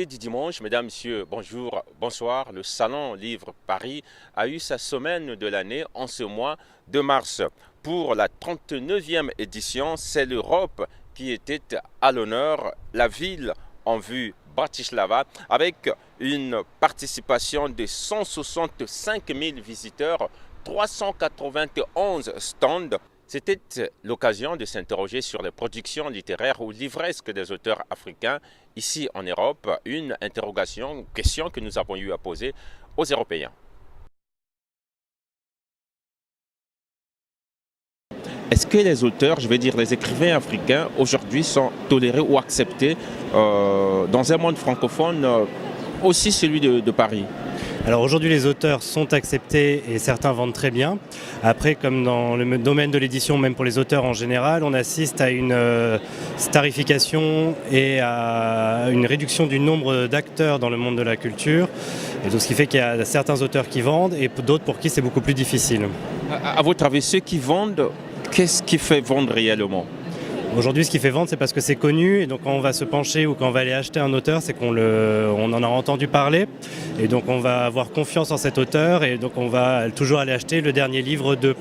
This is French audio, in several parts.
nuit du dimanche, mesdames, messieurs, bonjour, bonsoir. Le Salon Livre Paris a eu sa semaine de l'année en ce mois de mars. Pour la 39e édition, c'est l'Europe qui était à l'honneur. La ville en vue, Bratislava, avec une participation de 165 000 visiteurs, 391 stands. C'était l'occasion de s'interroger sur les productions littéraires ou livresques des auteurs africains ici en Europe, une question que nous avons eu à poser aux Européens. Est-ce que les auteurs, je veux dire les écrivains africains, aujourd'hui sont tolérés ou acceptés dans un monde francophone, aussi celui de Paris ? Alors aujourd'hui les auteurs sont acceptés et certains vendent très bien. Après, comme dans le domaine de l'édition, même pour les auteurs en général, on assiste à une starification et à une réduction du nombre d'acteurs dans le monde de la culture. Et donc, ce qui fait qu'il y a certains auteurs qui vendent et d'autres pour qui c'est beaucoup plus difficile. À votre avis, ceux qui vendent, qu'est-ce qui fait vendre réellement ? Aujourd'hui, ce qui fait vendre, c'est parce que c'est connu, et donc quand on va se pencher ou quand on va aller acheter un auteur, c'est qu'on en a entendu parler, et donc on va avoir confiance en cet auteur, et donc on va toujours aller acheter le dernier livre d'eux.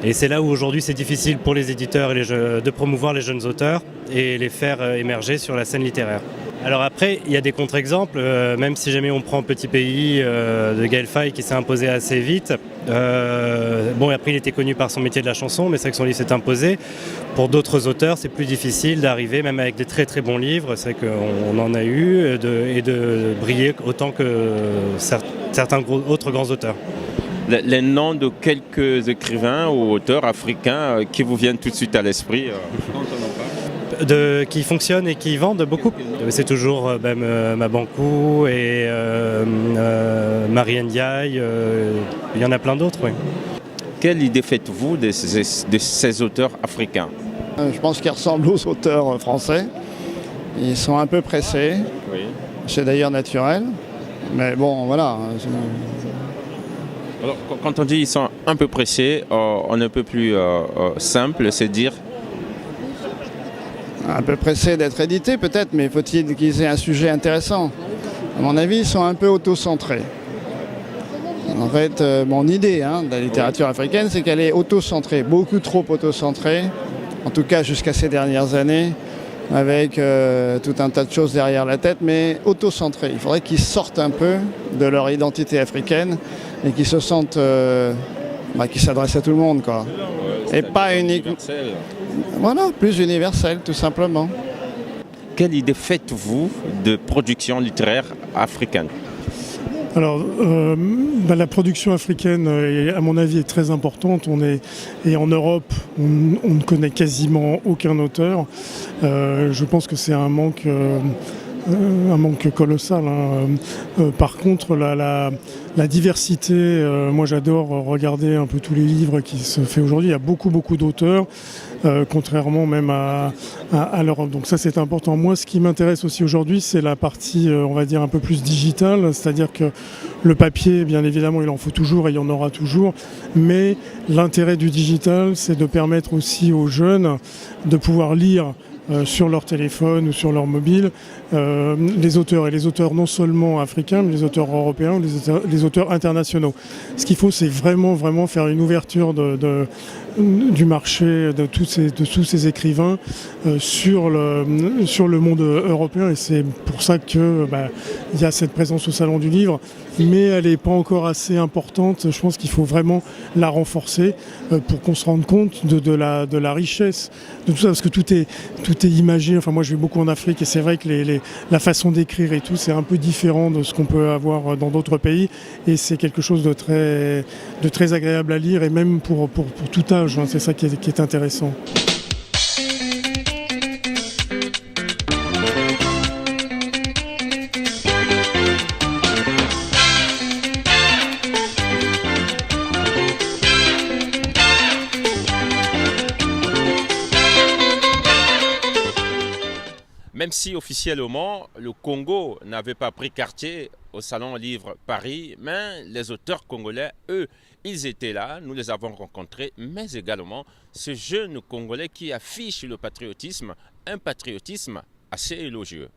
Et c'est là où aujourd'hui c'est difficile pour les éditeurs de promouvoir les jeunes auteurs et les faire émerger sur la scène littéraire. Alors après, il y a des contre-exemples, même si jamais on prend Petit Pays de Gaël Faye qui s'est imposé assez vite. Après il était connu par son métier de la chanson, mais c'est vrai que son livre s'est imposé. Pour d'autres auteurs, c'est plus difficile d'arriver, même avec des très très bons livres, c'est vrai qu'on en a eu, et de briller autant que certains autres grands auteurs. Les noms de quelques écrivains ou auteurs africains qui vous viennent tout de suite à l'esprit quand on en parle ? Qui fonctionnent et qui vendent beaucoup. C'est toujours Mabankou et Marie Ndiaye, il y en a plein d'autres. Oui. Quelle idée faites-vous de ces auteurs africains ? Je pense qu'ils ressemblent aux auteurs français. Ils sont un peu pressés. Oui. C'est d'ailleurs naturel. Mais bon, voilà. Alors, quand on dit ils sont un peu pressés, on est un peu plus simple, c'est dire un peu pressés d'être édités peut-être, mais faut-il qu'ils aient un sujet intéressant. À mon avis, ils sont un peu auto-centrés. En fait, mon idée de la littérature africaine, c'est qu'elle est auto-centrée, beaucoup trop auto-centrée, en tout cas jusqu'à ces dernières années, avec tout un tas de choses derrière la tête, mais auto-centrée. Il faudrait qu'ils sortent un peu de leur identité africaine et qu'ils se sentent, qu'ils s'adressent à tout le monde, quoi. Et pas uniquement. Voilà, plus universel, tout simplement. Quelle idée faites-vous de production littéraire africaine ? Alors, la production africaine, à mon avis, est très importante. Et en Europe, on ne connaît quasiment aucun auteur. Je pense que c'est un manque colossal. Par contre, la diversité, moi j'adore regarder un peu tous les livres qui se font aujourd'hui. Il y a beaucoup d'auteurs, contrairement même à l'Europe. Donc ça c'est important. Moi ce qui m'intéresse aussi aujourd'hui, c'est la partie, on va dire, un peu plus digitale. C'est-à-dire que le papier, bien évidemment, il en faut toujours et il y en aura toujours. Mais l'intérêt du digital, c'est de permettre aussi aux jeunes de pouvoir lire sur leur téléphone ou sur leur mobile, les auteurs, et les auteurs non seulement africains, mais les auteurs européens, les auteurs internationaux. Ce qu'il faut, c'est vraiment faire une ouverture du marché de tous ces écrivains sur le monde européen, et c'est pour ça que il y a cette présence au Salon du Livre, mais elle n'est pas encore assez importante. Je pense qu'il faut vraiment la renforcer pour qu'on se rende compte de la richesse de tout ça, parce que tout est imagé. Enfin, moi je vais beaucoup en Afrique et c'est vrai que la façon d'écrire et tout, c'est un peu différent de ce qu'on peut avoir dans d'autres pays, et c'est quelque chose de très agréable à lire, et même pour tout âge, c'est ça qui est intéressant. Même si officiellement le Congo n'avait pas pris quartier au Salon Livre Paris, mais les auteurs congolais, eux, ils étaient là, nous les avons rencontrés, mais également ce jeune Congolais qui affiche le patriotisme, un patriotisme assez élogieux.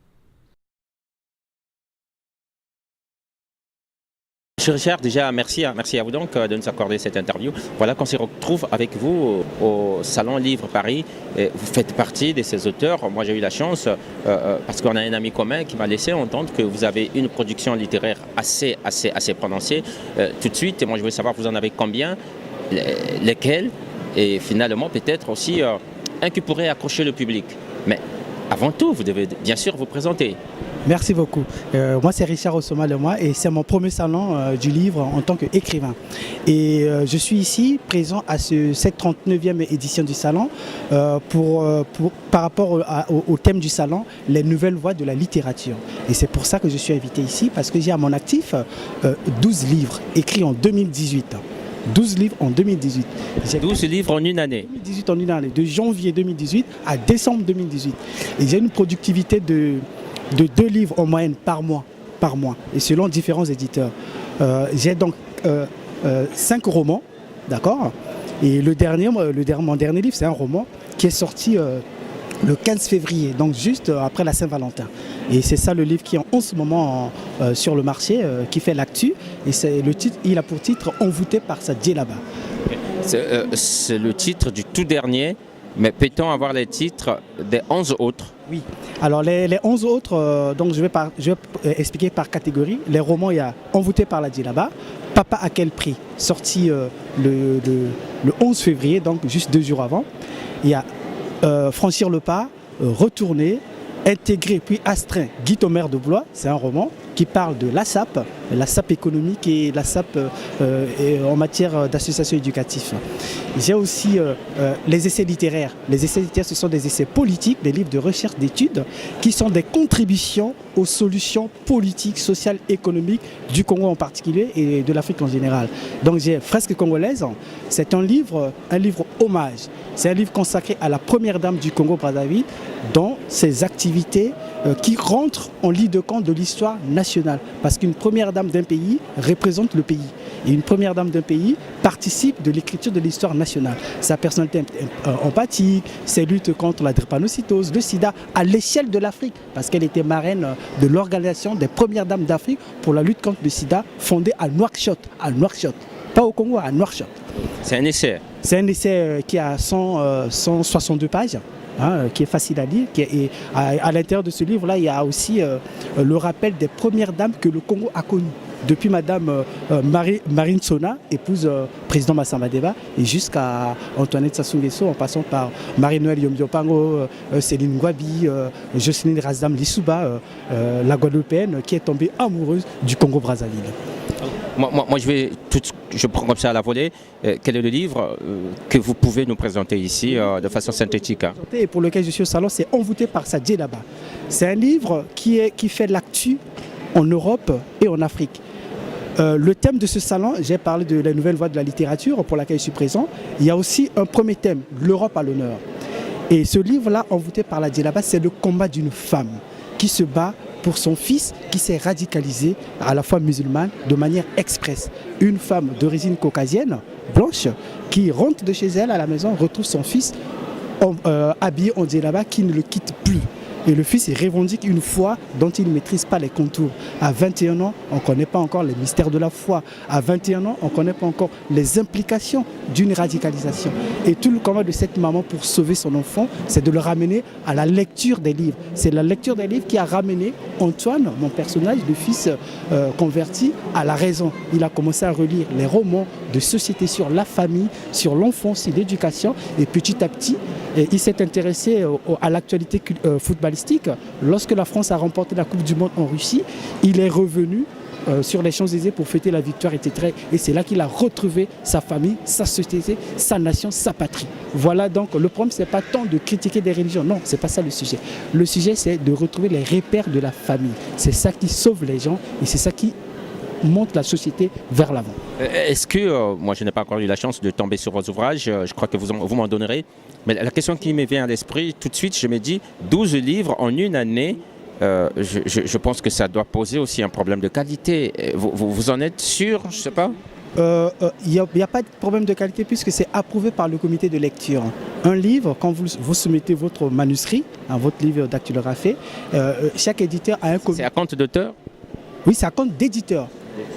Monsieur Richard, déjà merci à vous donc de nous accorder cette interview. Voilà qu'on se retrouve avec vous au Salon Livre Paris. Et vous faites partie de ces auteurs. Moi j'ai eu la chance, parce qu'on a un ami commun qui m'a laissé entendre que vous avez une production littéraire assez prononcée. Tout de suite, moi je veux savoir vous en avez combien, lesquels, et finalement peut-être aussi un qui pourrait accrocher le public. Mais avant tout, vous devez bien sûr vous présenter. Merci beaucoup. Moi, c'est Richard Osoma Lemoy et c'est mon premier salon du livre en tant qu'écrivain. Et je suis ici présent à cette 39e édition du salon par rapport au thème du salon, les nouvelles voies de la littérature. Et c'est pour ça que je suis invité ici, parce que j'ai à mon actif 12 livres écrits en 2018. 12 livres en 2018. 12 livres en une année. 2018 en une année, de janvier 2018 à décembre 2018. Et j'ai une productivité de 2 livres en moyenne par mois, et selon différents éditeurs. J'ai donc 5 romans, d'accord. Et mon dernier livre, c'est un roman qui est sorti le 15 février, donc juste après la Saint-Valentin. Et c'est ça le livre qui est en ce moment sur le marché, qui fait l'actu. Et il a pour titre « Envoûté par sa djellaba ». C'est le titre du tout dernier, mais peut-on avoir les titres des 11 autres? Oui. Alors les 11 autres, donc je vais expliquer par catégorie. Les romans, il y a Envoûté par la djellaba, Papa à quel prix, sorti le 11 février, donc juste 2 jours avant. Il y a Franchir le pas, Retourner, Intégrer puis astreint, Guy Thomer de Blois, c'est un roman qui parle de l'ASAP économique et l'ASAP en matière d'association éducative. J'ai aussi les essais littéraires. Les essais littéraires, ce sont des essais politiques, des livres de recherche, d'études, qui sont des contributions aux solutions politiques, sociales, économiques du Congo en particulier et de l'Afrique en général. Donc j'ai Fresque congolaise, c'est un livre hommage. C'est un livre consacré à la première dame du Congo-Brazzaville, dont ses activités qui rentrent en ligne de compte de l'histoire nationale. Parce qu'une première dame d'un pays représente le pays. Et une première dame d'un pays participe de l'écriture de l'histoire nationale. Sa personnalité empathique, ses luttes contre la drépanocytose, le sida, à l'échelle de l'Afrique. Parce qu'elle était marraine de l'organisation des premières dames d'Afrique pour la lutte contre le sida, fondée à Nouakchott. Pas au Congo, à Nouakchott. C'est un essai. C'est un essai qui a 162 pages. Qui est facile à lire. Et à l'intérieur de ce livre-là, il y a aussi le rappel des premières dames que le Congo a connues. Depuis Madame Marine Sona, épouse président Massamba Deba, et jusqu'à Antoinette Sassou Nguesso, en passant par Marie-Noël Yom-Diopango, Céline Ngouabi, Jocelyne Razdam Lissouba, la Guadeloupéenne, qui est tombée amoureuse du Congo-Brazzaville. Moi, je prends comme ça à la volée. Quel est le livre que vous pouvez nous présenter ici de façon synthétique? Et pour lequel je suis au salon, c'est Envoûté par sa djellaba. C'est un livre qui fait l'actu en Europe et en Afrique. Le thème de ce salon, j'ai parlé de la nouvelle voie de la littérature pour laquelle je suis présent. Il y a aussi un premier thème, l'Europe à l'honneur. Et ce livre-là, Envoûté par la djellaba, c'est le combat d'une femme qui se bat pour son fils qui s'est radicalisé à la fois musulmane de manière expresse. Une femme d'origine caucasienne, blanche, qui rentre de chez elle à la maison, retrouve son fils habillé en djellaba qui ne le quitte plus. Et le fils revendique une foi dont il ne maîtrise pas les contours. À 21 ans, on ne connaît pas encore les mystères de la foi. À 21 ans, on ne connaît pas encore les implications d'une radicalisation. Et tout le combat de cette maman pour sauver son enfant, c'est de le ramener à la lecture des livres. C'est la lecture des livres qui a ramené Antoine, mon personnage, le fils converti, à la raison. Il a commencé à relire les romans de société sur la famille, sur l'enfance, sur l'éducation. Et petit à petit, il s'est intéressé à l'actualité footballistique. Lorsque la France a remporté la Coupe du Monde en Russie, il est revenu sur les Champs-Élysées pour fêter la victoire, etc. Et c'est là qu'il a retrouvé sa famille, sa société, sa nation, sa patrie. Voilà donc, le problème, ce n'est pas tant de critiquer des religions, non, ce n'est pas ça le sujet. Le sujet, c'est de retrouver les repères de la famille. C'est ça qui sauve les gens et c'est ça qui monte la société vers l'avant. Est-ce que, moi je n'ai pas encore eu la chance de tomber sur vos ouvrages, je crois que vous m'en donnerez, mais la question qui me vient à l'esprit, tout de suite je me dis, 12 livres en une année, je pense que ça doit poser aussi un problème de qualité. Vous en êtes sûr? Je ne sais pas. Il n'y a pas de problème de qualité puisque c'est approuvé par le comité de lecture. Un livre, quand vous soumettez votre manuscrit, votre livre dactylographé, chaque éditeur a un comité. C'est à compte d'auteur? Oui, c'est à compte d'éditeur.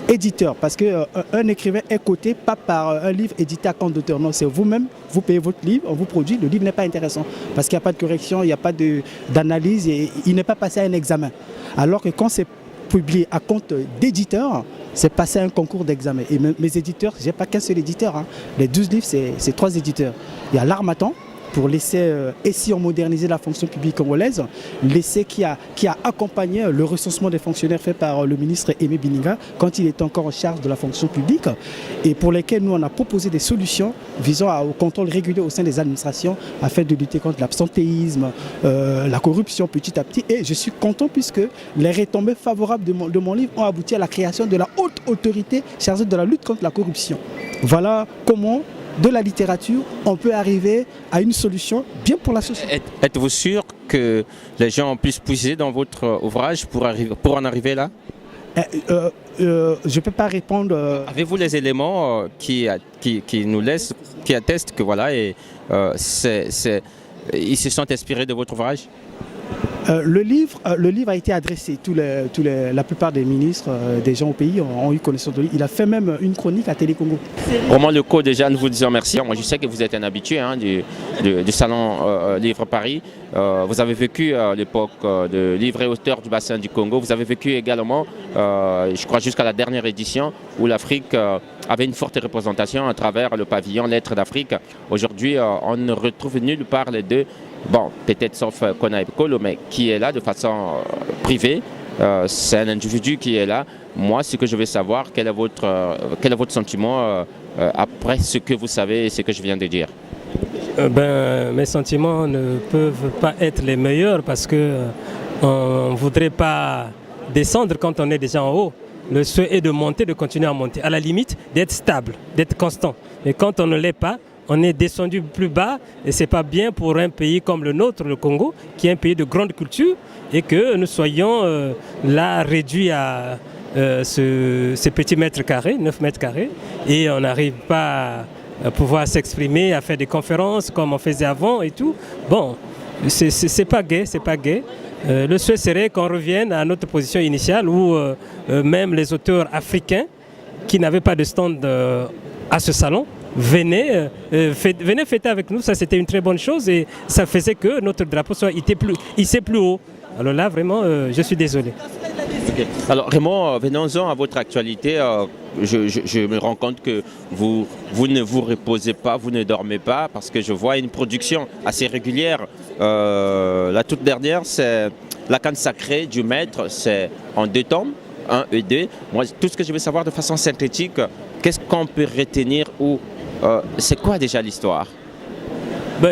éditeur, parce qu'un écrivain est coté pas par un livre édité à compte d'auteur. Non, c'est vous-même, vous payez votre livre, on vous produit, le livre n'est pas intéressant parce qu'il n'y a pas de correction, il n'y a pas d'analyse et il n'est pas passé à un examen. Alors que quand c'est publié à compte d'éditeur, c'est passé à un concours d'examen. Et mes éditeurs, je n'ai pas qu'un seul éditeur. Hein. Les 12 livres, c'est 3 éditeurs. Il y a l'Harmattan, pour l'essai Et si on modernisait la fonction publique congolaise, l'essai qui a accompagné le recensement des fonctionnaires fait par le ministre Aimé Bininga quand il était encore en charge de la fonction publique et pour lesquels nous on a proposé des solutions visant au contrôle régulier au sein des administrations afin de lutter contre l'absentéisme, la corruption petit à petit. Et je suis content puisque les retombées favorables de mon livre ont abouti à la création de la haute autorité chargée de la lutte contre la corruption. Voilà comment de la littérature, on peut arriver à une solution bien pour la société. Êtes-vous sûr que les gens puissent puiser dans votre ouvrage pour en arriver là? Je ne peux pas répondre. Avez-vous les éléments qui nous laissent, qui attestent que voilà, ils se sont inspirés de votre ouvrage? Le livre a été adressé. La plupart des ministres, des gens au pays ont eu connaissance de lui. Il a fait même une chronique à Télé Congo. Roman Lecaud, déjà, nous vous disons merci. Moi, je sais que vous êtes un habitué du Salon Livre Paris. Vous avez vécu à l'époque de livre et auteur du bassin du Congo. Vous avez vécu également, je crois, jusqu'à la dernière édition où l'Afrique avait une forte représentation à travers le pavillon Lettres d'Afrique. Aujourd'hui, on ne retrouve nulle part les deux. Bon, peut-être sauf Kona Kolo, mais qui est là de façon privée. C'est un individu qui est là. Moi, ce que je veux savoir, quel est votre sentiment après ce que vous savez et ce que je viens de dire? Mes sentiments ne peuvent pas être les meilleurs parce qu'on ne voudrait pas descendre quand on est déjà en haut. Le souhait est de monter, de continuer à monter. À la limite, d'être stable, d'être constant. Mais quand on ne l'est pas, on est descendu plus bas et ce n'est pas bien pour un pays comme le nôtre, le Congo, qui est un pays de grande culture et que nous soyons là réduits à ces petits mètres carrés, 9 mètres carrés, et on n'arrive pas à pouvoir s'exprimer, à faire des conférences comme on faisait avant et tout. Bon, c'est pas gai, c'est pas gai. Le souhait serait qu'on revienne à notre position initiale où même les auteurs africains qui n'avaient pas de stand à ce salon venez fêter avec nous, ça c'était une très bonne chose et ça faisait que notre drapeau soit hissé plus haut. Alors là, vraiment, je suis désolé. Okay. Alors Raymond, venons-en à votre actualité. Je me rends compte que vous ne vous reposez pas, vous ne dormez pas parce que je vois une production assez régulière. La toute dernière, c'est La Canne sacrée du maître, c'est en 2 tomes, 1 et 2. Moi, tout ce que je veux savoir de façon synthétique, qu'est-ce qu'on peut retenir ou c'est quoi déjà l'histoire?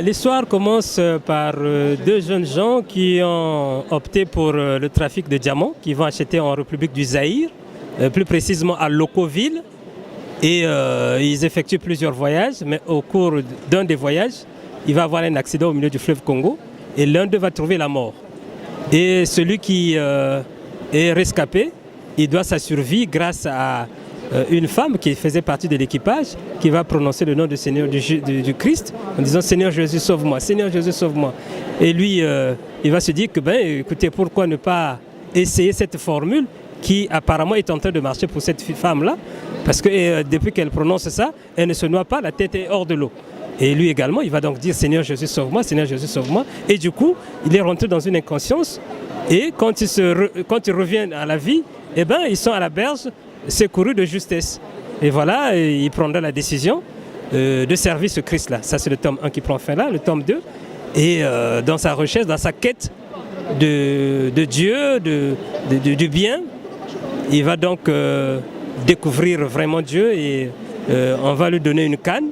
L'histoire commence par 2 jeunes gens qui ont opté pour le trafic de diamants, qui vont acheter en République du Zaïre, plus précisément à Lokoville. Et ils effectuent plusieurs voyages, mais au cours d'un des voyages, il va avoir un accident au milieu du fleuve Congo et l'un d'eux va trouver la mort. Et celui qui est rescapé, il doit sa survie grâce à une femme qui faisait partie de l'équipage qui va prononcer le nom du Seigneur du Christ en disant Seigneur Jésus sauve-moi, Seigneur Jésus sauve-moi. Et lui, il va se dire que écoutez, pourquoi ne pas essayer cette formule qui apparemment est en train de marcher pour cette femme-là, parce que depuis qu'elle prononce ça, elle ne se noie pas, la tête est hors de l'eau. Et lui également, il va donc dire Seigneur Jésus sauve-moi, Seigneur Jésus sauve-moi. Et du coup, il est rentré dans une inconscience et quand il revient à la vie, ils sont à la berge secouru de justesse. Et voilà, il prendra la décision de servir ce Christ-là. Ça, c'est le tome 1 qui prend fin là, le tome 2. Et dans sa recherche, dans sa quête de Dieu, du bien, il va donc découvrir vraiment Dieu et on va lui donner une canne.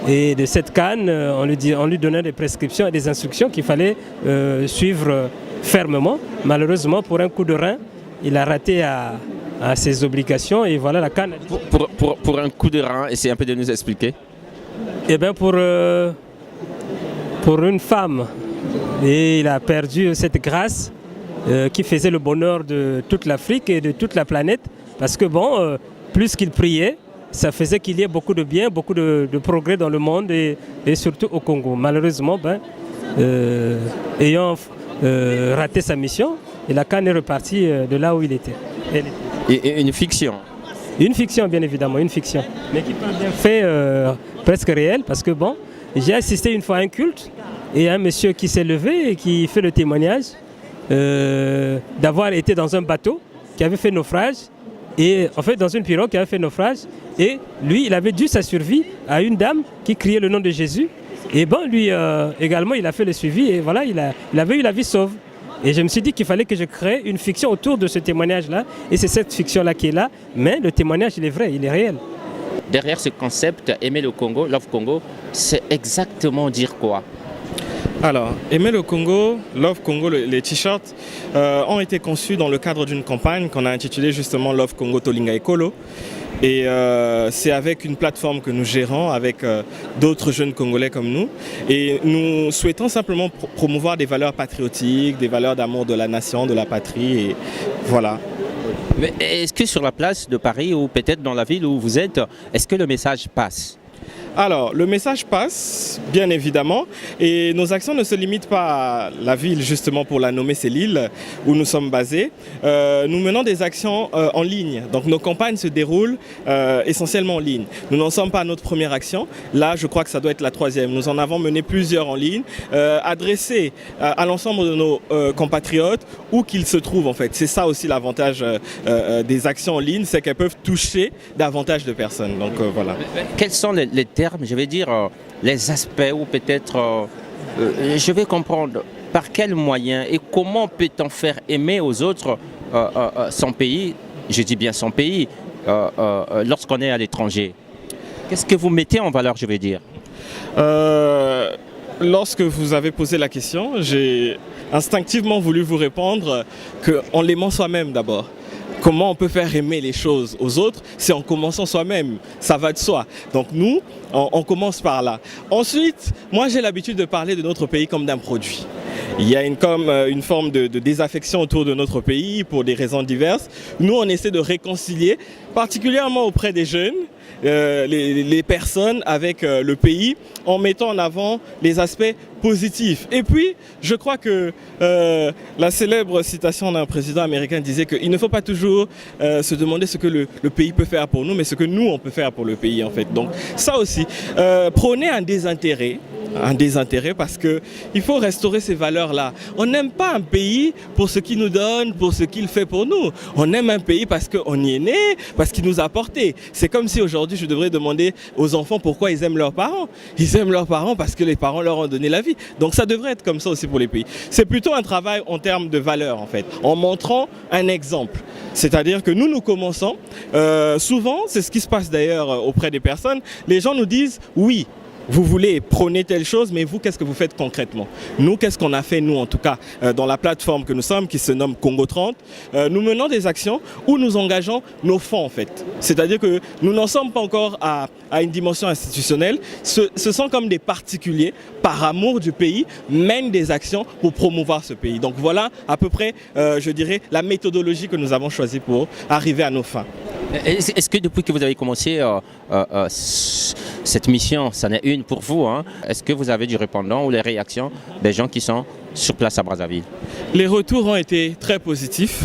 Et de cette canne, on lui donnait des prescriptions et des instructions qu'il fallait suivre fermement. Malheureusement, pour un coup de rein, il a raté à ses obligations et voilà la canne. Pour un coup de rein, essayez un peu de nous expliquer. Pour une femme, et il a perdu cette grâce qui faisait le bonheur de toute l'Afrique et de toute la planète parce que plus qu'il priait, ça faisait qu'il y ait beaucoup de bien, beaucoup de progrès dans le monde et surtout au Congo. Malheureusement, ayant raté sa mission, et la canne est repartie de là où il était. Et une fiction. Une fiction, bien évidemment, une fiction. Mais qui parle d'un fait presque réel, parce que bon, j'ai assisté une fois à un culte, et un monsieur qui s'est levé et qui fait le témoignage d'avoir été dans un bateau qui avait fait naufrage, et en fait dans une pirogue qui avait fait naufrage, et lui il avait dû sa survie à une dame qui criait le nom de Jésus, et bon lui également il a fait le suivi, et voilà il avait eu la vie sauve. Et je me suis dit qu'il fallait que je crée une fiction autour de ce témoignage-là, et c'est cette fiction-là qui est là, mais le témoignage il est vrai, il est réel. Derrière ce concept, aimer le Congo, Love Congo, c'est exactement dire quoi? Alors, Aimer le Congo, Love Congo, les t-shirts ont été conçus dans le cadre d'une campagne qu'on a intitulée justement Love Congo Tolinga Ekolo. Et c'est avec une plateforme que nous gérons avec d'autres jeunes Congolais comme nous. Et nous souhaitons simplement promouvoir des valeurs patriotiques, des valeurs d'amour de la nation, de la patrie. Et voilà. Mais est-ce que sur la place de Paris ou peut-être dans la ville où vous êtes, est-ce que le message passe? Alors, le message passe, bien évidemment, et nos actions ne se limitent pas à la ville, justement pour la nommer, c'est Lille, où nous sommes basés. Nous menons des actions en ligne, donc nos campagnes se déroulent essentiellement en ligne. Nous n'en sommes pas à notre première action, là je crois que ça doit être la troisième. Nous en avons mené plusieurs en ligne, adressées à l'ensemble de nos compatriotes, où qu'ils se trouvent en fait. C'est ça aussi l'avantage des actions en ligne, c'est qu'elles peuvent toucher davantage de personnes. Donc voilà. Quels sont les termes, je vais dire, les aspects ou peut-être, je vais comprendre par quels moyens et comment peut-on faire aimer aux autres son pays, je dis bien son pays, lorsqu'on est à l'étranger. Qu'est-ce que vous mettez en valeur, je vais dire? Lorsque vous avez posé la question, j'ai instinctivement voulu vous répondre qu'en l'aimant soi-même d'abord. Comment on peut faire aimer les choses aux autres? C'est en commençant soi-même, ça va de soi. Donc nous, on commence par là. Ensuite, moi j'ai l'habitude de parler de notre pays comme d'un produit. Il y a une forme de désaffection autour de notre pays pour des raisons diverses. Nous, on essaie de réconcilier, particulièrement auprès des jeunes, les personnes avec le pays, en mettant en avant les aspects positifs. Et puis, je crois que la célèbre citation d'un président américain disait qu'il ne faut pas toujours se demander ce que le pays peut faire pour nous, mais ce que nous, on peut faire pour le pays, en fait. Donc, ça aussi, prôner un désintérêt parce qu'il faut restaurer ces valeurs-là. On n'aime pas un pays pour ce qu'il nous donne, pour ce qu'il fait pour nous. On aime un pays parce qu'on y est né, parce qu'il nous a porté. C'est comme si aujourd'hui je devrais demander aux enfants pourquoi ils aiment leurs parents. Ils aiment leurs parents parce que les parents leur ont donné la vie. Donc ça devrait être comme ça aussi pour les pays. C'est plutôt un travail en termes de valeurs en fait, en montrant un exemple. C'est-à-dire que nous commençons, souvent c'est ce qui se passe d'ailleurs auprès des personnes, les gens nous disent oui, vous voulez prôner telle chose, mais vous, qu'est-ce que vous faites concrètement? Nous, qu'est-ce qu'on a fait, nous, en tout cas, dans la plateforme que nous sommes, qui se nomme Congo 30, nous menons des actions où nous engageons nos fonds, en fait. C'est-à-dire que nous n'en sommes pas encore à une dimension institutionnelle. Ce sont comme des particuliers, par amour du pays, mènent des actions pour promouvoir ce pays. Donc voilà, à peu près, je dirais, la méthodologie que nous avons choisie pour arriver à nos fins. Est-ce que depuis que vous avez commencé cette mission, ça n'est une pour vous, hein, est-ce que vous avez du répondant ou les réactions des gens qui sont sur place à Brazzaville? Les retours ont été très positifs.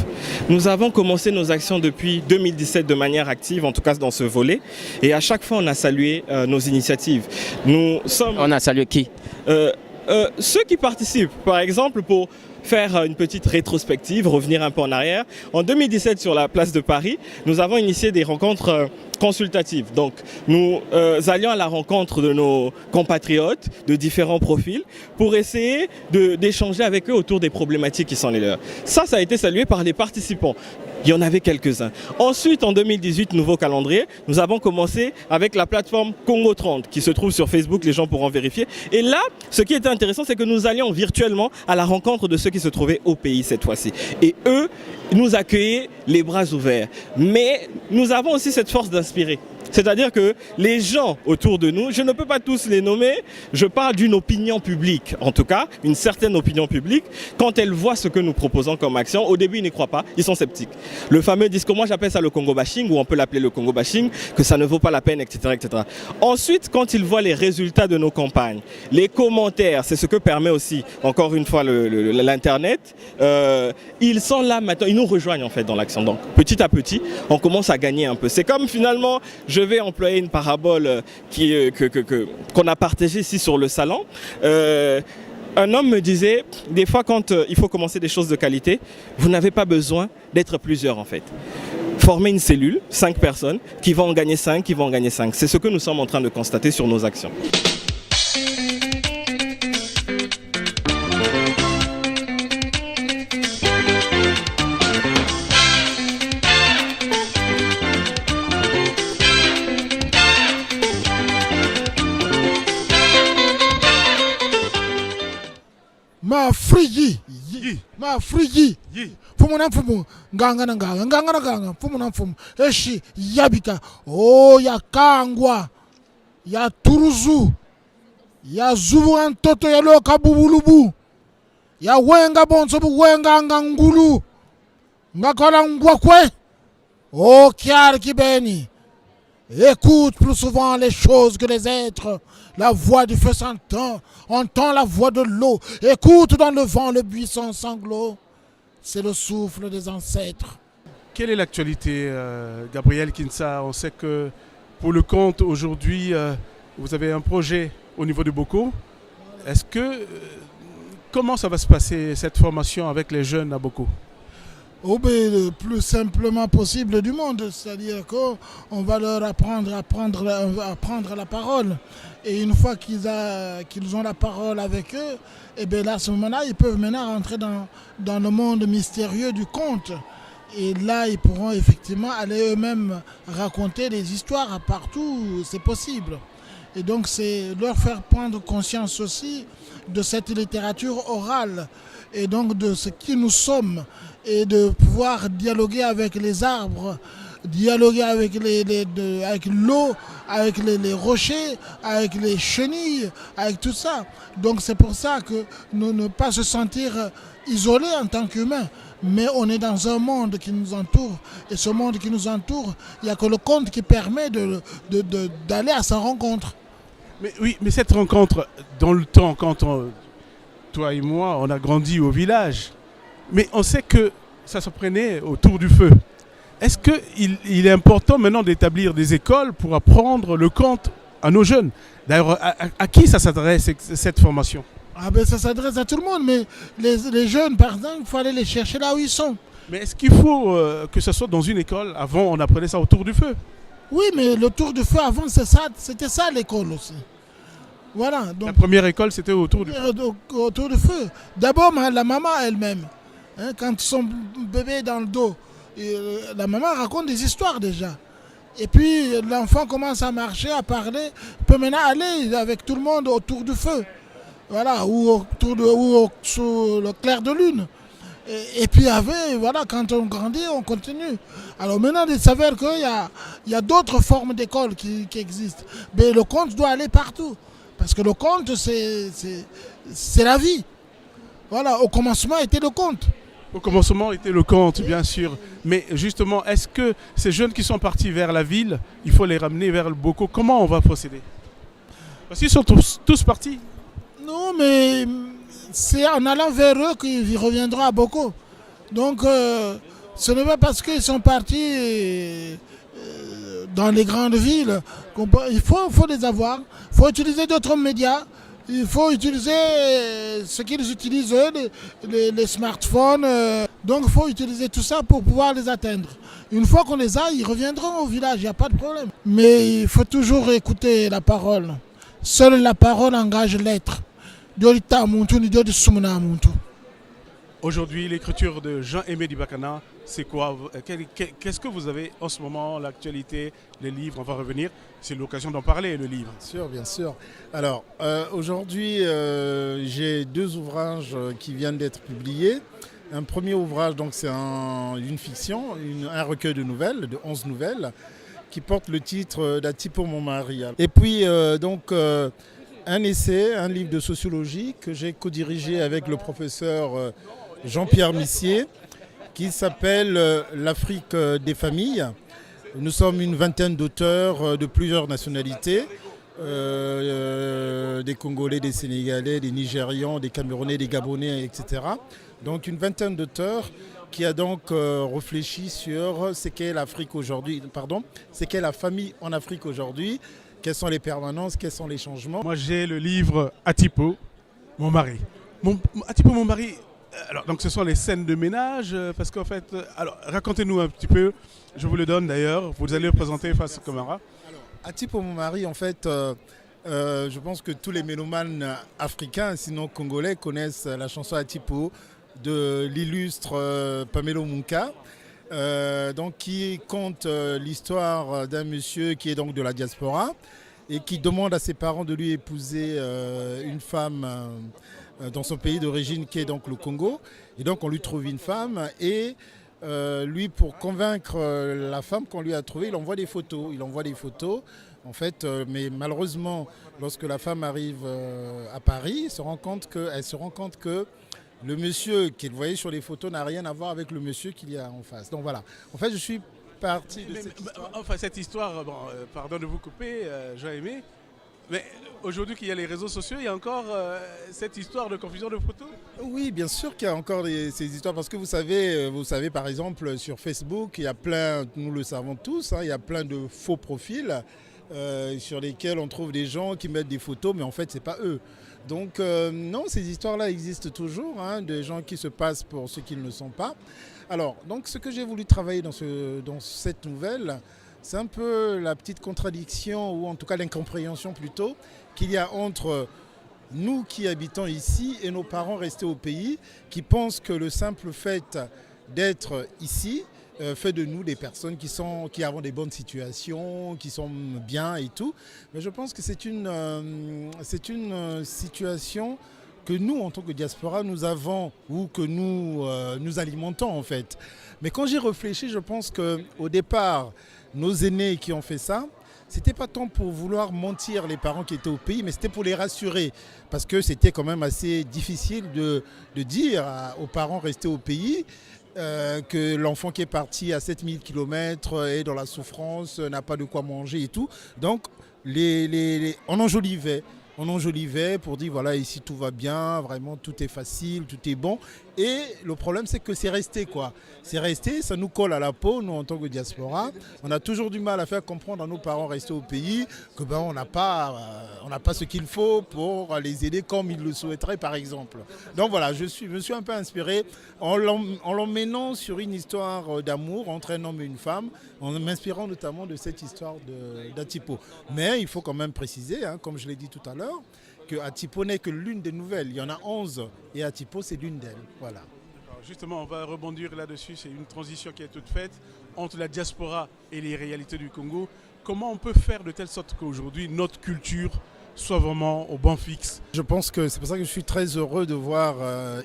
Nous avons commencé nos actions depuis 2017 de manière active, en tout cas dans ce volet. Et à chaque fois, on a salué nos initiatives. On a salué qui? Ceux qui participent, par exemple, pour faire une petite rétrospective, revenir un peu en arrière. En 2017, sur la place de Paris, nous avons initié des rencontres consultatives. Donc, nous allions à la rencontre de nos compatriotes de différents profils pour essayer d'échanger avec eux autour des problématiques qui sont les leurs. Ça a été salué par les participants. Il y en avait quelques-uns. Ensuite, en 2018, nouveau calendrier, nous avons commencé avec la plateforme Congo 30 qui se trouve sur Facebook, les gens pourront vérifier. Et là, ce qui était intéressant, c'est que nous allions virtuellement à la rencontre de ceux qui se trouvaient au pays cette fois-ci. Et eux nous accueillaient les bras ouverts. Mais nous avons aussi cette force d'inspirer. C'est-à-dire que les gens autour de nous, je ne peux pas tous les nommer, je parle d'une opinion publique, en tout cas, une certaine opinion publique, quand elle voit ce que nous proposons comme action, au début ils n'y croient pas, ils sont sceptiques. Le fameux discours, moi j'appelle ça le Congo bashing, ou on peut l'appeler le Congo bashing, que ça ne vaut pas la peine, etc., etc. Ensuite, quand ils voient les résultats de nos campagnes, les commentaires, c'est ce que permet aussi, encore une fois, l'Internet, ils sont là maintenant, ils nous rejoignent en fait dans l'action. Donc petit à petit, on commence à gagner un peu. C'est comme finalement, je vais employer une parabole qu'on a partagée ici sur le salon. Un homme me disait, des fois quand il faut commencer des choses de qualité, vous n'avez pas besoin d'être plusieurs en fait. Former une cellule, 5 personnes, qui vont en gagner 5, qui vont en gagner 5. C'est ce que nous sommes en train de constater sur nos actions. Ma frigi ma frigi fumu na fumu nganga na nganga fumu na fumu eshi yabika ya kangwa ya turuzu ya zubu antoto ya loka bubulubu ya wenga bonso bu wenga ngangulu ngakola ngwakwe kyar kibeni. Écoute plus souvent les choses que les êtres. La voix du feu s'entend, entend la voix de l'eau. Écoute dans le vent le buisson sanglot. C'est le souffle des ancêtres. Quelle est l'actualité, Gabriel Kinsa? On sait que pour le compte aujourd'hui, vous avez un projet au niveau de Boko. Comment ça va se passer cette formation avec les jeunes à Boko? Le plus simplement possible du monde, c'est-à-dire qu'on va leur apprendre à prendre la parole. Et une fois qu'ils ont la parole avec eux, et bien là, à ce moment-là, ils peuvent maintenant rentrer dans le monde mystérieux du conte. Et là, ils pourront effectivement aller eux-mêmes raconter des histoires partout où c'est possible. Et donc, c'est leur faire prendre conscience aussi de cette littérature orale et donc de ce qui nous sommes, et de pouvoir dialoguer avec les arbres, dialoguer avec l'eau, avec les rochers, avec les chenilles, avec tout ça. Donc c'est pour ça que ne pas se sentir isolé en tant qu'humain, mais on est dans un monde qui nous entoure, et ce monde qui nous entoure, il n'y a que le conte qui permet d'aller à sa rencontre. Mais cette rencontre, dans le temps, quand toi et moi, on a grandi au village, mais on sait que ça se prenait autour du feu. Est-ce qu'il est important maintenant d'établir des écoles pour apprendre le conte à nos jeunes? D'ailleurs, à qui ça s'adresse cette formation? Ça s'adresse à tout le monde, mais les jeunes, par exemple, il faut aller les chercher là où ils sont. Mais est-ce qu'il faut que ce soit dans une école? Avant, on apprenait ça autour du feu. Oui, mais le tour du feu avant, c'était ça l'école aussi. Voilà, donc, la première école, c'était autour du feu. Autour du feu. D'abord, la maman elle-même, quand son bébé est dans le dos, la maman raconte des histoires déjà. Et puis l'enfant commence à marcher, à parler, il peut maintenant aller avec tout le monde autour du feu. Voilà, ou sous le clair de lune. Et puis voilà, quand on grandit, on continue. Alors maintenant, il s'avère qu'il y a d'autres formes d'écoles qui existent. Mais le conte doit aller partout. Parce que le conte, c'est la vie. Voilà, au commencement était le conte. Au commencement était le conte, bien sûr. Mais justement, est-ce que ces jeunes qui sont partis vers la ville, il faut les ramener vers le Boko? Comment on va procéder? Parce qu'ils sont tous partis. Non, mais c'est en allant vers eux qu'ils reviendront à Boko. Donc, ce n'est pas parce qu'ils sont partis dans les grandes villes. Il faut les avoir. Il faut utiliser d'autres médias. Il faut utiliser ce qu'ils utilisent eux, les smartphones. Donc il faut utiliser tout ça pour pouvoir les atteindre. Une fois qu'on les a, ils reviendront au village, il n'y a pas de problème. Mais il faut toujours écouter la parole. Seule la parole engage l'être. Aujourd'hui, l'écriture de Jean-Aimé Dibakana, c'est quoi? Qu'est-ce que vous avez en ce moment, l'actualité, les livres? On va revenir, c'est l'occasion d'en parler, le livre. Bien sûr, bien sûr. Alors, aujourd'hui, j'ai 2 ouvrages qui viennent d'être publiés. Un premier ouvrage, donc, c'est une fiction, un recueil de nouvelles, de 11 nouvelles. qui porte le titre d'Atipo mon mari. Et puis un essai, un livre de sociologie que j'ai co-dirigé avec le professeur Jean-Pierre Missier qui s'appelle L'Afrique des familles. Nous sommes une vingtaine d'auteurs de plusieurs nationalités, des Congolais, des Sénégalais, des Nigérians, des Camerounais, des Gabonais, etc. Donc une vingtaine d'auteurs qui a donc réfléchi sur ce qu'est l'Afrique aujourd'hui, ce qu'est la famille en Afrique aujourd'hui, quelles sont les permanences, quels sont les changements. Moi j'ai le livre Atipo, mon mari. Atipo, mon mari, alors donc ce sont les scènes de ménage, parce qu'en fait, alors racontez-nous un petit peu, je vous le donne d'ailleurs, vous allez le présenter face au caméra. Alors, Atipo, mon mari, en fait, je pense que tous les mélomanes africains, sinon congolais, connaissent la chanson Atipo de l'illustre Pamelo Munka, donc qui compte l'histoire d'un monsieur qui est donc de la diaspora et qui demande à ses parents de lui épouser une femme dans son pays d'origine qui est donc le Congo. Et donc on lui trouve une femme et lui, pour convaincre la femme qu'on lui a trouvée, il envoie des photos. En fait, mais malheureusement, lorsque la femme arrive à Paris, elle se rend compte que le monsieur qu'elle voyait sur les photos n'a rien à voir avec le monsieur qu'il y a en face. Donc voilà. En fait, je suis parti de cette histoire. Enfin, cette histoire, pardon de vous couper, Jean-Aimé, mais aujourd'hui qu'il y a les réseaux sociaux, il y a encore cette histoire de confusion de photos? Oui, bien sûr qu'il y a encore ces histoires. Parce que vous savez, par exemple, sur Facebook, il y a plein, nous le savons tous, il y a plein de faux profils sur lesquels on trouve des gens qui mettent des photos, mais en fait, ce n'est pas eux. Donc non, ces histoires-là existent toujours, des gens qui se passent pour ce qu'ils ne sont pas. Alors, donc ce que j'ai voulu travailler dans cette nouvelle, c'est un peu la petite contradiction, ou en tout cas l'incompréhension plutôt, qu'il y a entre nous qui habitons ici et nos parents restés au pays, qui pensent que le simple fait d'être ici fait de nous des personnes qui avons des bonnes situations, qui sont bien et tout. Mais je pense que c'est une situation que nous, en tant que diaspora, nous avons ou que nous alimentons en fait. Mais quand j'y réfléchis, je pense qu'au départ, nos aînés qui ont fait ça, c'était pas tant pour vouloir mentir les parents qui étaient au pays, mais c'était pour les rassurer. Parce que c'était quand même assez difficile de dire aux parents restés au pays que l'enfant qui est parti à 7000 km est dans la souffrance, n'a pas de quoi manger et tout. Donc on enjolivait pour dire voilà, ici tout va bien, vraiment tout est facile, tout est bon. Et le problème c'est que c'est resté quoi. C'est resté, ça nous colle à la peau, nous en tant que diaspora. On a toujours du mal à faire comprendre à nos parents restés au pays que on n'a pas ce qu'il faut pour les aider comme ils le souhaiteraient par exemple. Donc voilà, je me suis un peu inspiré en l'emmenant sur une histoire d'amour entre un homme et une femme, en m'inspirant notamment de cette histoire d'Atipo. Mais il faut quand même préciser, comme je l'ai dit tout à l'heure, que Atipo n'est que l'une des nouvelles. Il y en a 11 et Atipo c'est l'une d'elles. Voilà. Alors justement, on va rebondir là-dessus. C'est une transition qui est toute faite entre la diaspora et les réalités du Congo. Comment on peut faire de telle sorte qu'aujourd'hui notre culture soit vraiment au banc fixe? Je pense que c'est pour ça que je suis très heureux de voir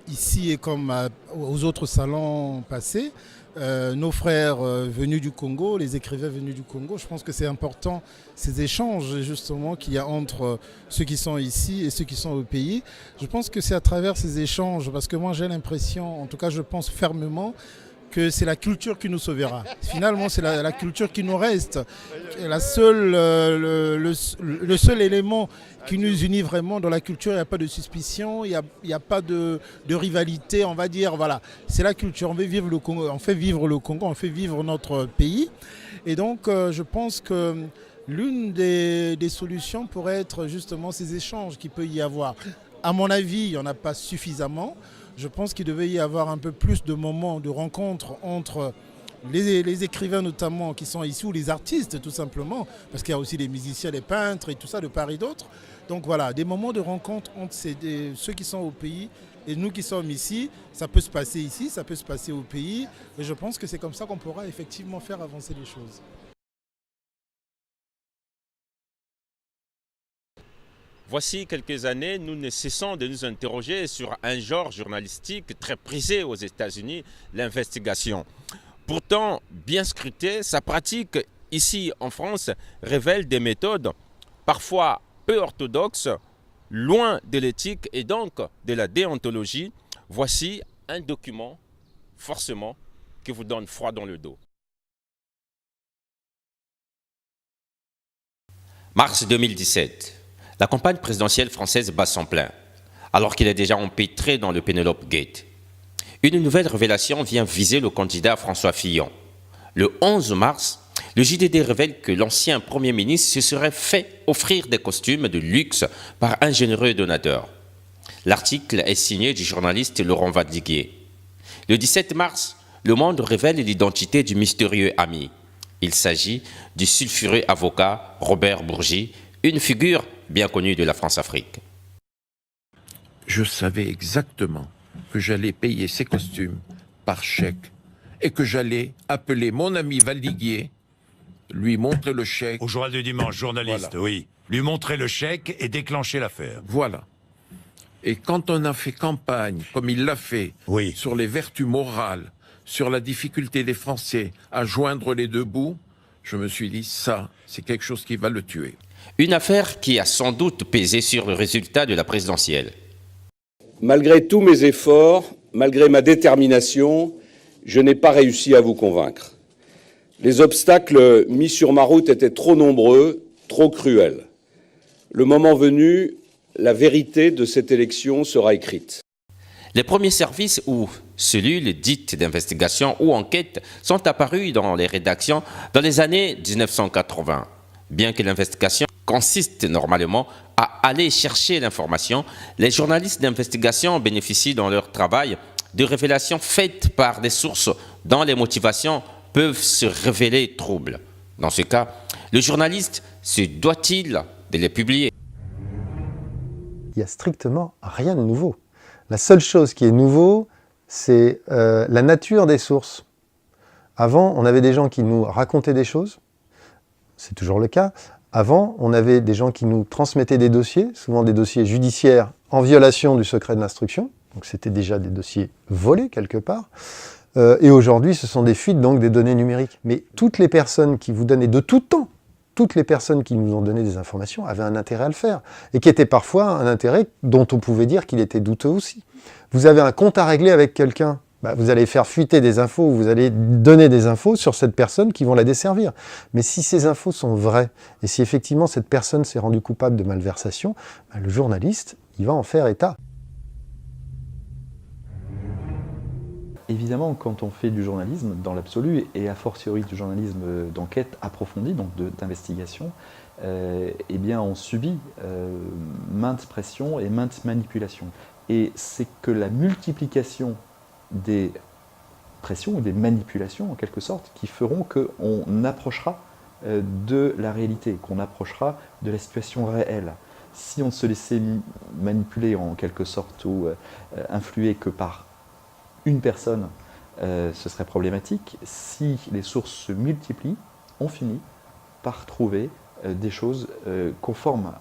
ici et comme aux autres salons passés, nos frères venus du Congo, les écrivains venus du Congo. Je pense que c'est important ces échanges justement qu'il y a entre ceux qui sont ici et ceux qui sont au pays. Je pense que c'est à travers ces échanges, parce que moi j'ai l'impression, en tout cas je pense fermement, que c'est la culture qui nous sauvera. Finalement, c'est la culture qui nous reste. Le seul élément qui nous unit vraiment dans la culture, il n'y a pas de suspicion, il n'y a pas de rivalité, on va dire. Voilà, c'est la culture. On fait vivre le Congo, on fait vivre notre pays. Et donc, je pense que l'une des solutions pourrait être justement ces échanges qu'il peut y avoir. À mon avis, il n'y en a pas suffisamment. Je pense qu'il devait y avoir un peu plus de moments de rencontres entre les écrivains notamment qui sont ici, ou les artistes tout simplement, parce qu'il y a aussi des musiciens, des peintres et tout ça de part et d'autre. Donc voilà, des moments de rencontre entre ceux qui sont au pays et nous qui sommes ici. Ça peut se passer ici, ça peut se passer au pays. Et je pense que c'est comme ça qu'on pourra effectivement faire avancer les choses. Voici quelques années, nous ne cessons de nous interroger sur un genre journalistique très prisé aux États-Unis, l'investigation. Pourtant, bien scrutée, sa pratique ici en France, révèle des méthodes parfois peu orthodoxes, loin de l'éthique et donc de la déontologie. Voici un document, forcément, qui vous donne froid dans le dos. Mars 2017. La campagne présidentielle française bat son plein, alors qu'il est déjà empêtré dans le Penelope Gate. Une nouvelle révélation vient viser le candidat François Fillon. Le 11 mars, le JDD révèle que l'ancien Premier ministre se serait fait offrir des costumes de luxe par un généreux donateur. L'article est signé du journaliste Laurent Vadiguier. Le 17 mars, Le Monde révèle l'identité du mystérieux ami. Il s'agit du sulfureux avocat Robert Bourgi, une figure bien connue de la France-Afrique. Je savais exactement que j'allais payer ces costumes par chèque et que j'allais appeler mon ami Valdiguier, lui montrer le chèque. Au journal du dimanche, journaliste, voilà. Oui. Lui montrer le chèque et déclencher l'affaire. Voilà. Et quand on a fait campagne, comme il l'a fait, oui, sur les vertus morales, sur la difficulté des Français à joindre les deux bouts, je me suis dit, ça, c'est quelque chose qui va le tuer. Une affaire qui a sans doute pesé sur le résultat de la présidentielle. Malgré tous mes efforts, malgré ma détermination, je n'ai pas réussi à vous convaincre. Les obstacles mis sur ma route étaient trop nombreux, trop cruels. Le moment venu, la vérité de cette élection sera écrite. Les premiers services ou cellules dites d'investigation ou enquête sont apparus dans les rédactions dans les années 1980. Bien que l'investigation consiste normalement à aller chercher l'information, les journalistes d'investigation bénéficient dans leur travail de révélations faites par des sources dont les motivations peuvent se révéler troubles. Dans ce cas, le journaliste se doit-il de les publier? Il n'y a strictement rien de nouveau. La seule chose qui est nouveau, c'est la nature des sources. Avant, on avait des gens qui nous racontaient des choses, c'est toujours le cas. Avant, on avait des gens qui nous transmettaient des dossiers, souvent des dossiers judiciaires en violation du secret de l'instruction. Donc c'était déjà des dossiers volés quelque part. Et aujourd'hui, ce sont des fuites, donc des données numériques. Mais toutes les personnes qui vous donnaient de tout temps, toutes les personnes qui nous ont donné des informations avaient un intérêt à le faire. Et qui était parfois un intérêt dont on pouvait dire qu'il était douteux aussi. Vous avez un compte à régler avec quelqu'un, vous allez faire fuiter des infos, ou vous allez donner des infos sur cette personne qui vont la desservir. Mais si ces infos sont vraies, et si effectivement cette personne s'est rendue coupable de malversation, le journaliste, il va en faire état. Évidemment, quand on fait du journalisme dans l'absolu, et a fortiori du journalisme d'enquête approfondie, donc d'investigation, eh bien on subit maintes pressions et maintes manipulations. Et c'est que la multiplication des pressions ou des manipulations, en quelque sorte, qui feront qu'on approchera de la réalité, qu'on approchera de la situation réelle. Si on se laissait manipuler en quelque sorte ou influer que par une personne, ce serait problématique. Si les sources se multiplient, on finit par trouver des choses conformes,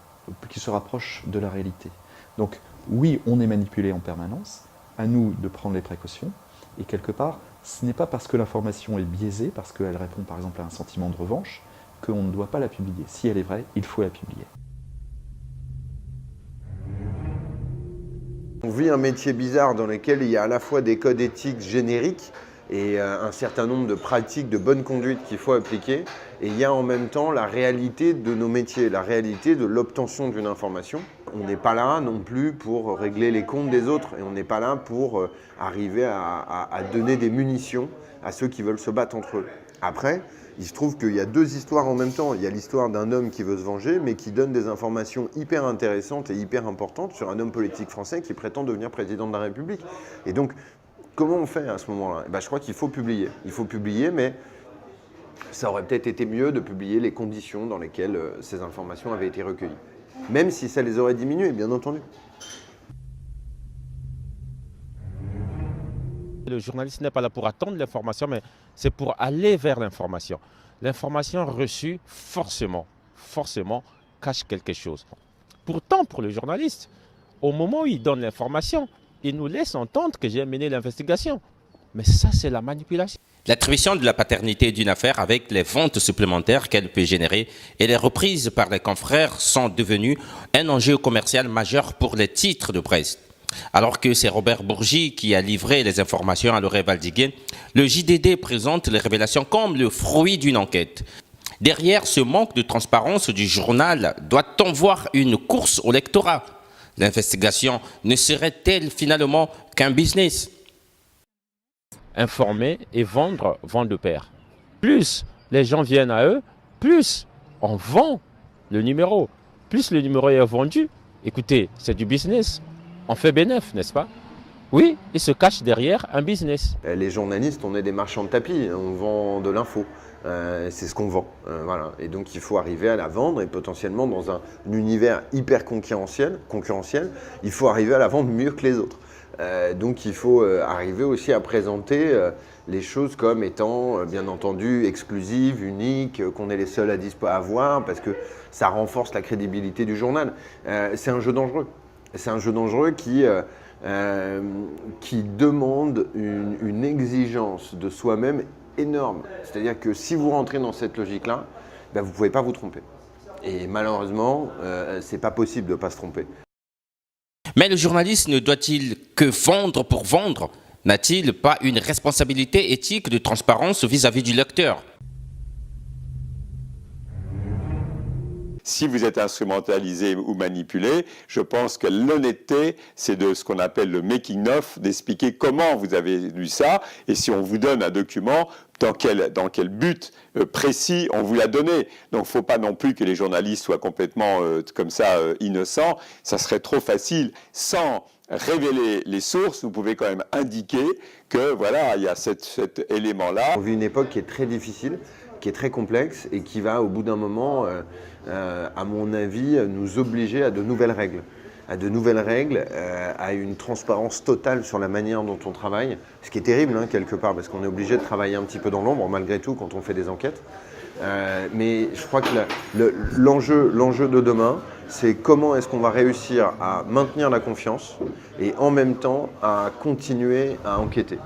qui se rapprochent de la réalité. Donc oui, on est manipulé en permanence, à nous de prendre les précautions, et quelque part, ce n'est pas parce que l'information est biaisée, parce qu'elle répond par exemple à un sentiment de revanche, qu'on ne doit pas la publier. Si elle est vraie, il faut la publier. On vit un métier bizarre dans lequel il y a à la fois des codes éthiques génériques et un certain nombre de pratiques de bonne conduite qu'il faut appliquer. Et il y a en même temps la réalité de nos métiers, la réalité de l'obtention d'une information. On n'est pas là non plus pour régler les comptes des autres et on n'est pas là pour arriver à donner des munitions à ceux qui veulent se battre entre eux. Après, il se trouve qu'il y a deux histoires en même temps. Il y a l'histoire d'un homme qui veut se venger, mais qui donne des informations hyper intéressantes et hyper importantes sur un homme politique français qui prétend devenir président de la République. Et donc, comment on fait à ce moment-là ? Je crois qu'il faut publier. Il faut publier, mais ça aurait peut-être été mieux de publier les conditions dans lesquelles ces informations avaient été recueillies. Même si ça les aurait diminuées, bien entendu. Le journaliste n'est pas là pour attendre l'information, mais c'est pour aller vers l'information. L'information reçue, forcément, cache quelque chose. Pourtant, pour le journaliste, au moment où il donne l'information, il nous laisse entendre que j'ai mené l'investigation. Mais ça, c'est la manipulation. L'attribution de la paternité d'une affaire avec les ventes supplémentaires qu'elle peut générer et les reprises par les confrères sont devenues un enjeu commercial majeur pour les titres de presse. Alors que c'est Robert Bourgi qui a livré les informations à Laurent Valdiguier, le JDD présente les révélations comme le fruit d'une enquête. Derrière ce manque de transparence du journal, doit-on voir une course au lectorat? L'investigation ne serait-elle finalement qu'un business? Informer et vendre vont de pair. Plus les gens viennent à eux, plus on vend le numéro. Plus le numéro est vendu, écoutez, c'est du business. On fait bénéfice, n'est-ce pas? Oui, il se cache derrière un business. Les journalistes, on est des marchands de tapis, on vend de l'info. C'est ce qu'on vend. Voilà. Et donc il faut arriver à la vendre et potentiellement dans un univers hyper concurrentiel, il faut arriver à la vendre mieux que les autres. Donc il faut arriver aussi à présenter les choses comme étant bien entendu exclusives, uniques, qu'on est les seuls à avoir parce que ça renforce la crédibilité du journal. C'est un jeu dangereux. C'est un jeu dangereux qui demande une exigence de soi-même énorme. C'est-à-dire que si vous rentrez dans cette logique-là, ben vous ne pouvez pas vous tromper. Et malheureusement, ce n'est pas possible de ne pas se tromper. Mais le journaliste ne doit-il que vendre pour vendre? N'a-t-il pas une responsabilité éthique de transparence vis-à-vis du lecteur? Si vous êtes instrumentalisé ou manipulé, je pense que l'honnêteté, c'est de ce qu'on appelle le making-of, d'expliquer comment vous avez lu ça, et si on vous donne un document, dans quel but précis on vous l'a donné. Donc il ne faut pas non plus que les journalistes soient complètement comme ça innocents, ça serait trop facile. Sans révéler les sources, vous pouvez quand même indiquer que voilà, il y a cet élément-là. On vit une époque qui est très difficile, qui est très complexe et qui va au bout d'un moment, à mon avis, nous obliger à de nouvelles règles. À une transparence totale sur la manière dont on travaille, ce qui est terrible hein, quelque part, parce qu'on est obligé de travailler un petit peu dans l'ombre, malgré tout, quand on fait des enquêtes. Mais je crois que l'enjeu de demain, c'est comment est-ce qu'on va réussir à maintenir la confiance et en même temps à continuer à enquêter.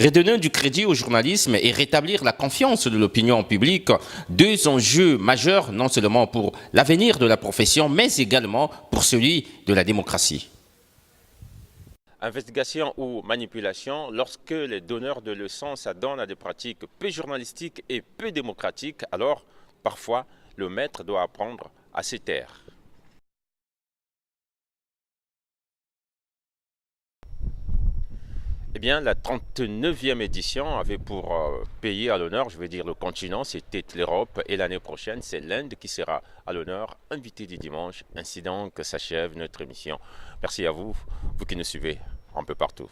Redonner du crédit au journalisme et rétablir la confiance de l'opinion publique, deux enjeux majeurs non seulement pour l'avenir de la profession, mais également pour celui de la démocratie. Investigation ou manipulation, lorsque les donneurs de leçons s'adonnent à des pratiques peu journalistiques et peu démocratiques, alors parfois le maître doit apprendre à se taire. Eh bien, la 39e édition avait pour pays à l'honneur, je veux dire le continent, c'était l'Europe. Et l'année prochaine, c'est l'Inde qui sera à l'honneur, invité du dimanche. Ainsi donc s'achève notre émission. Merci à vous, vous qui nous suivez un peu partout.